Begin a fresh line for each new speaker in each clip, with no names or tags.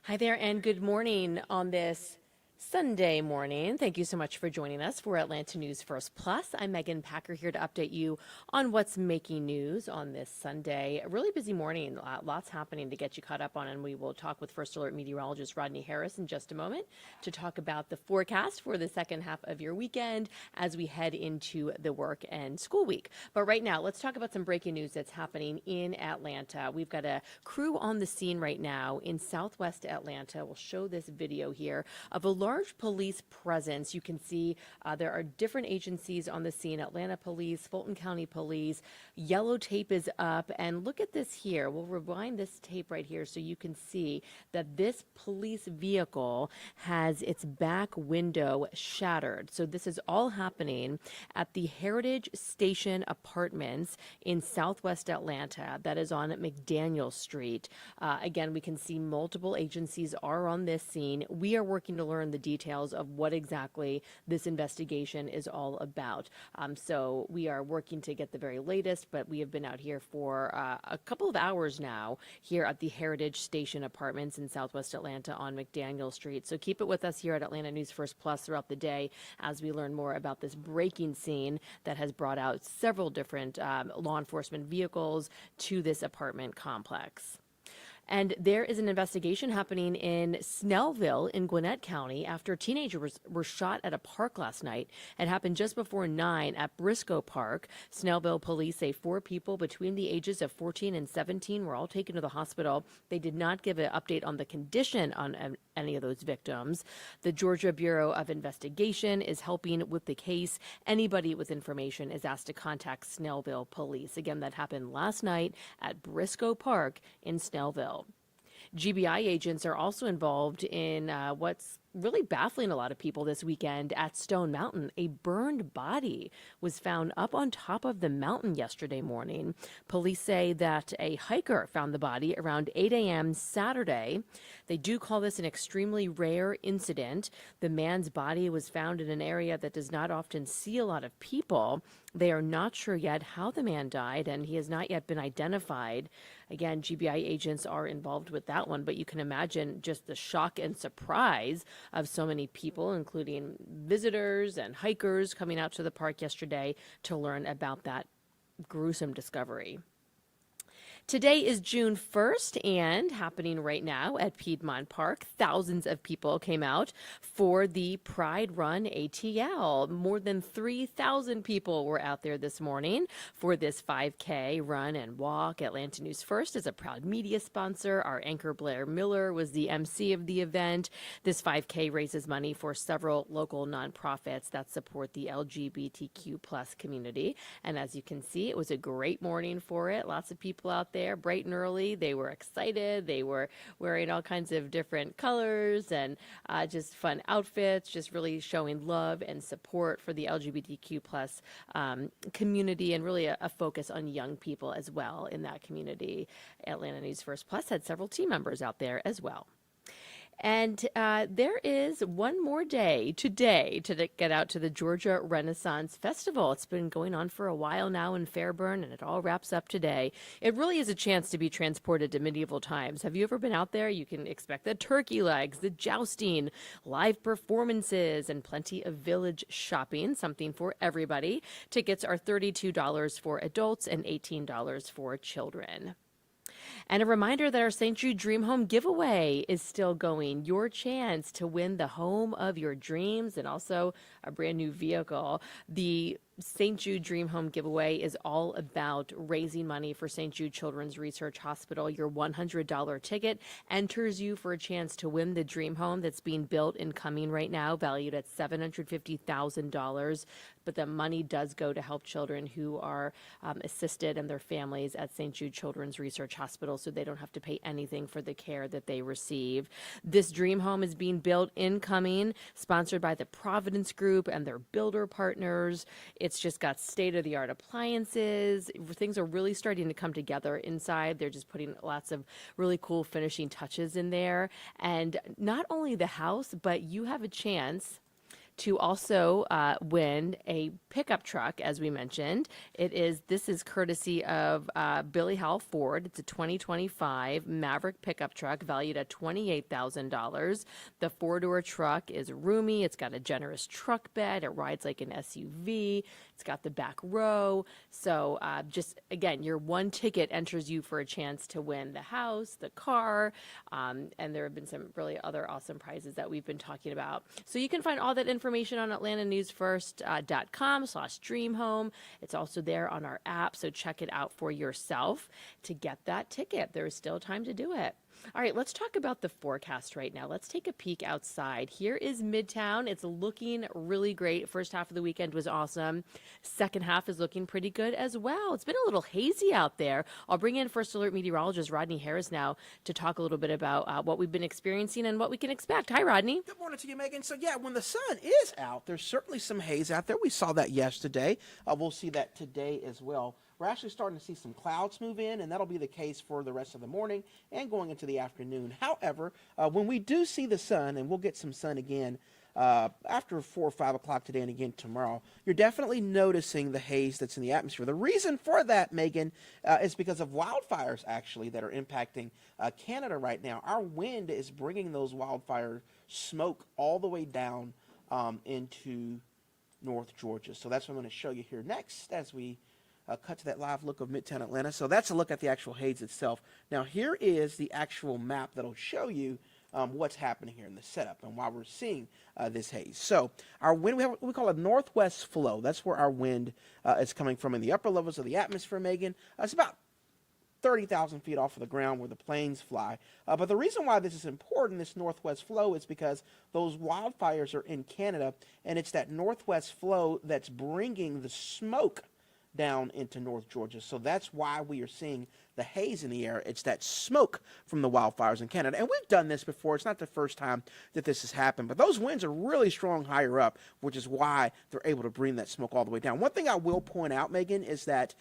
Hi there, and good morning on this Sunday morning. Thank you so much for joining us for Atlanta News First Plus. I'm Megan Packer here to update you on what's making news on this Sunday. A really busy morning, lots happening to get you caught up on, and we will talk with First Alert meteorologist Rodney Harris in just a moment to talk about the forecast for the second half of your weekend as we head into the work and school week. But right now, let's talk about some breaking news that's happening in Atlanta. We've got a crew on the scene right now in southwest Atlanta. We'll show this video here of a large police presence. You can see there are different agencies on the scene: Atlanta Police, Fulton County Police. Yellow tape is up, and look at this here. We'll rewind this tape right here so you can see that this police vehicle has its back window shattered. So this is all happening at the Heritage Station Apartments in southwest Atlanta. That is on McDaniel Street. Again, we can see multiple agencies are on this scene. We are working to learn the details of what exactly this investigation is all about. So we are working to get the very latest, but we have been out here for a couple of hours now here at the Heritage Station Apartments in southwest Atlanta on McDaniel Street. So keep it with us here at Atlanta News First Plus throughout the day as we learn more about this breaking scene that has brought out several different law enforcement vehicles to this apartment complex. And there is an investigation happening in Snellville in Gwinnett County after teenagers were shot at a park last night. It happened just before 9 at Briscoe Park. Snellville police say 4 people between the ages of 14 and 17 were all taken to the hospital. They did not give an update on the condition on any of those victims. The Georgia Bureau of Investigation is helping with the case. Anybody with information is asked to contact Snellville police. Again, that happened last night at Briscoe Park in Snellville. GBI agents are also involved in what's really baffling a lot of people this weekend at Stone Mountain. A burned body was found up on top of the mountain yesterday morning. Police say that a hiker found the body around 8 a.m. Saturday. They do call this an extremely rare incident. The man's body was found in an area that does not often see a lot of people. They are not sure yet how the man died, and he has not yet been identified. Again, GBI agents are involved with that one, but you can imagine just the shock and surprise of so many people, including visitors and hikers, coming out to the park yesterday to learn about that gruesome discovery. Today is June 1st, and happening right now at Piedmont Park, thousands of people came out for the Pride Run ATL. More than 3,000 people were out there this morning for this 5K run and walk. Atlanta News First is a proud media sponsor. Our anchor Blair Miller was the MC of the event. This 5K raises money for several local nonprofits that support the LGBTQ plus community. And as you can see, it was a great morning for it. Lots of people out there bright and early. They were excited. They were wearing all kinds of different colors and just fun outfits, just really showing love and support for the LGBTQ plus community, and really a focus on young people as well in that community. Atlanta News First Plus had several team members out there as well. And there is one more day today to get out to the Georgia Renaissance Festival. It's been going on for a while now in Fairburn, and it all wraps up today. It really is a chance to be transported to medieval times. Have you ever been out there? You can expect the turkey legs, the jousting, live performances, and plenty of village shopping, something for everybody. Tickets are $32 for adults and $18 for children. And a reminder that our St. Jude Dream Home giveaway is still going. Your chance to win the home of your dreams and also a brand new vehicle. The St. Jude Dream Home giveaway is all about raising money for St. Jude Children's Research Hospital. Your $100 ticket enters you for a chance to win the dream home that's being built in Cumming right now, valued at $750,000. But the money does go to help children who are assisted and their families at St. Jude Children's Research Hospital, so they don't have to pay anything for the care that they receive. This dream home is being built in Cumming, sponsored by the Providence Group and their builder partners. It's just got state-of-the-art appliances. Things are really starting to come together inside. They're just putting lots of really cool finishing touches in there. And not only the house, but you have a chance to also win a pickup truck, as we mentioned. This is courtesy of Billy Howell Ford. It's a 2025 Maverick pickup truck valued at $28,000. The four-door truck is roomy. It's got a generous truck bed. It rides like an SUV. It's got the back row. So just, again, your one ticket enters you for a chance to win the house, the car, and there have been some really other awesome prizes that we've been talking about. So you can find all that information on atlantanewsfirst.com/dreamhome. It's also there on our app, so check it out for yourself to get that ticket. There is still time to do it. All right, let's talk about the forecast right now. Let's take a peek outside. Here is Midtown. It's looking really great. First half of the weekend was awesome. Second half is looking pretty good as well. It's been a little hazy out there. I'll bring in First Alert meteorologist Rodney Harris now to talk a little bit about what we've been experiencing and what we can expect. Hi, Rodney.
Good morning to you, Megan. So, yeah, when the sun is out, there's certainly some haze out there. We saw that yesterday. We'll see that today as well. We're actually starting to see some clouds move in, and that'll be the case for the rest of the morning and going into the afternoon. However, when we do see the sun, and we'll get some sun again after 4 or 5 o'clock today and again tomorrow, you're definitely noticing the haze that's in the atmosphere. The reason for that, Megan, is because of wildfires, actually, that are impacting Canada right now. Our wind is bringing those wildfire smoke all the way down into North Georgia. So that's what I'm going to show you here next as we cut to that live look of Midtown Atlanta. So that's a look at the actual haze itself. Now here is the actual map that'll show you what's happening here in the setup and why we're seeing this haze. So our wind, we have what we call a northwest flow. That's where our wind is coming from in the upper levels of the atmosphere, Megan. It's about 30,000 feet off of the ground where the planes fly. But the reason why this is important, this northwest flow, is because those wildfires are in Canada, and it's that northwest flow that's bringing the smoke down into North Georgia. So that's why we are seeing the haze in the air. It's that smoke from the wildfires in Canada. And we've done this before. It's not the first time that this has happened. But those winds are really strong higher up, which is why they're able to bring that smoke all the way down. One thing I will point out, Megan, is that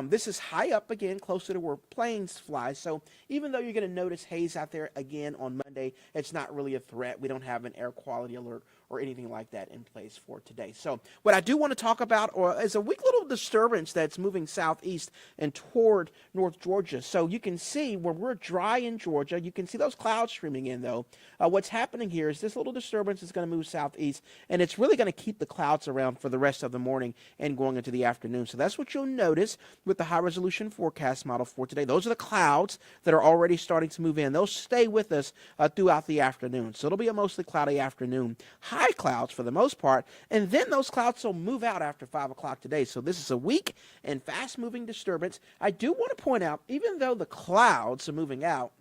this is high up again, closer to where planes fly. So even though you're going to notice haze out there again on Monday, it's not really a threat. We don't have an air quality alert or anything like that in place for today. So what I do want to talk about is a weak little disturbance that's moving southeast and toward North Georgia. So you can see where we're dry in Georgia, you can see those clouds streaming in though. What's happening here is this little disturbance is going to move southeast, and it's really going to keep the clouds around for the rest of the morning and going into the afternoon. So that's what you'll notice with the high resolution forecast model for today. Those are the clouds that are already starting to move in. They'll stay with us throughout the afternoon. So it'll be a mostly cloudy afternoon. High clouds for the most part, and then those clouds will move out after 5 o'clock today. So this is a weak and fast-moving disturbance. I do want to point out, even though the clouds are moving out,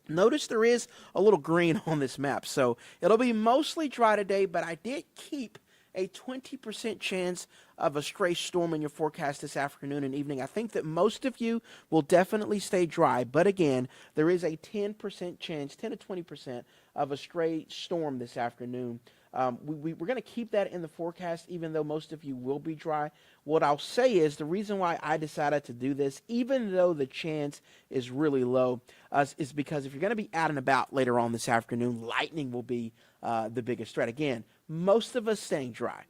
notice there is a little green on this map. So it'll be mostly dry today, but I did keep a 20% chance of a stray storm in your forecast this afternoon and evening. I think that most of you will definitely stay dry, but again, there is a 10% chance, 10 to 20% of a stray storm this afternoon. We're going to keep that in the forecast, even though most of you will be dry. What I'll say is the reason why I decided to do this, even though the chance is really low, is because if you're going to be out and about later on this afternoon, lightning will be the biggest threat. Again, most of us staying dry.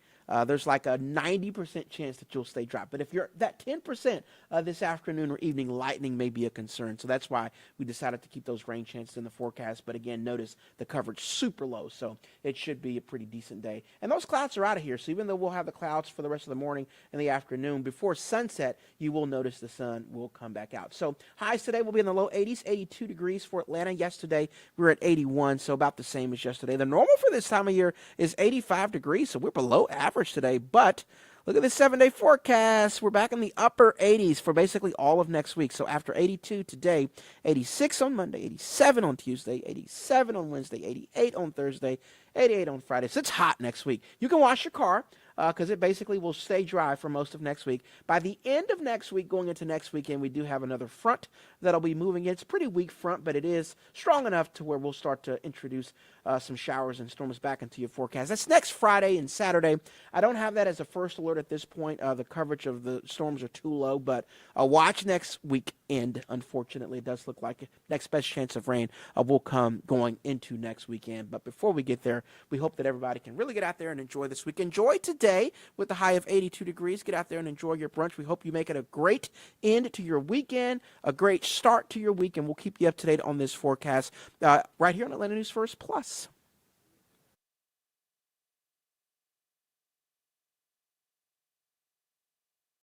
There's like a 90% chance that you'll stay dry. But if you're that 10% this afternoon or evening, lightning may be a concern. So that's why we decided to keep those rain chances in the forecast. But again, notice the coverage super low. So it should be a pretty decent day. And those clouds are out of here. So even though we'll have the clouds for the rest of the morning and the afternoon, before sunset, you will notice the sun will come back out. So highs today will be in the low 80s, 82 degrees for Atlanta. Yesterday, we were at 81, so about the same as yesterday. The normal for this time of year is 85 degrees, so we're below average today, but look at this 7-day forecast. We're back in the upper 80s for basically all of next week. So after 82 today, 86 on Monday, 87 on Tuesday, 87 on Wednesday, 88 on Thursday, 88 on Friday. So it's hot next week. You can wash your car. because it basically will stay dry for most of next week. By the end of next week, going into next weekend, we do have another front that'll be moving in. It's a pretty weak front, but it is strong enough to where we'll start to introduce some showers and storms back into your forecast. That's next Friday and Saturday. I don't have that as a first alert at this point. The coverage of the storms are too low, but watch next weekend. Unfortunately, it does look like next best chance of rain will come going into next weekend. But before we get there, we hope that everybody can really get out there and enjoy this week. Enjoy today with the high of 82 degrees. Get out there and enjoy your brunch. We hope you make it a great end to your weekend, a great start to your week, and we'll keep you up to date on this forecast right here on Atlanta News First Plus.